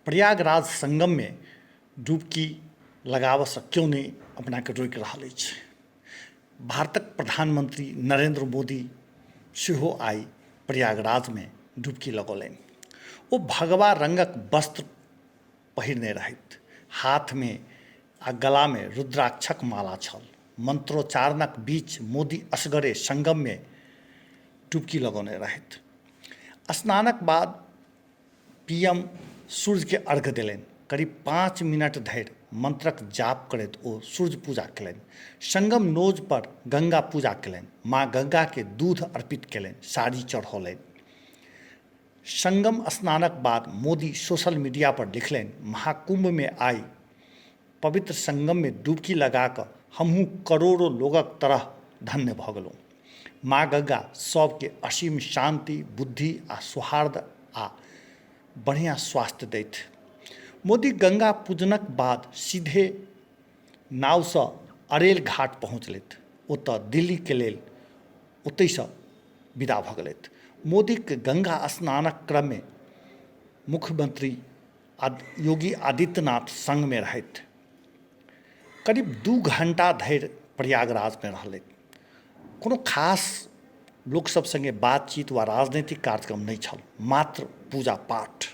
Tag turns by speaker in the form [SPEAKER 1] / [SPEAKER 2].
[SPEAKER 1] प्रयागराज संगम में डुबकी लगाबसँ क्यों नहीं अपना के रोकि रहल अछि। भारतक प्रधानमंत्री नरेंद्र मोदी सेहो आइ प्रयागराज में डुबकी लगौलनि। ओ भगवा रंगक वस्त्र पहिरने रहथि, हाथ में आ गला में रुद्राक्षक माला छल। मंत्रोच्चारणक बीच मोदी असगरे संगम में डुबकी लगौने रहथि। स्नानक बाद पीएम सूर्य के अर्घ्य देलनि। करीब 5 मिनट धरि मंत्रक जाप करैत ओ सूर्य पूजा कयलनि। संगम नोज पर गंगा पूजा कयलनि। माँ गंगा के दूध अर्पित कयलनि, साड़ी चढ़ौलनि। संगम स्नानक बाद मोदी सोशल मीडिया पर लिखलनि, महाकुंभ में आई पवित्र संगम में डुबकी लगा कऽ हमहूँ करोड़ों लोगक तरह धन्य भऽ गेलहुँ। माँ गंगा सबके असीम शांति, बुद्धि आ सौहार्द आ बढ़िया स्वास्थ्य दैथ। मोदी गंगा पूजनक बाद सीधे नावसँ अरेल घाट पहुँचलथि। ओतऽ दिल्ली के लेल ओतहिसँ विदा भऽ गेलथि। मोदीक गंगा स्नानक क्रम में मुख्यमंत्री योगी आदित्यनाथ संग में रहथि। करीब 2 घंटा धरि प्रयागराज में रहलथि। कोनो खास लोक सब संगे बातचीत वा राजनीतिक कार्यक्रम नहीं छल, मात्र पूजा पाठ।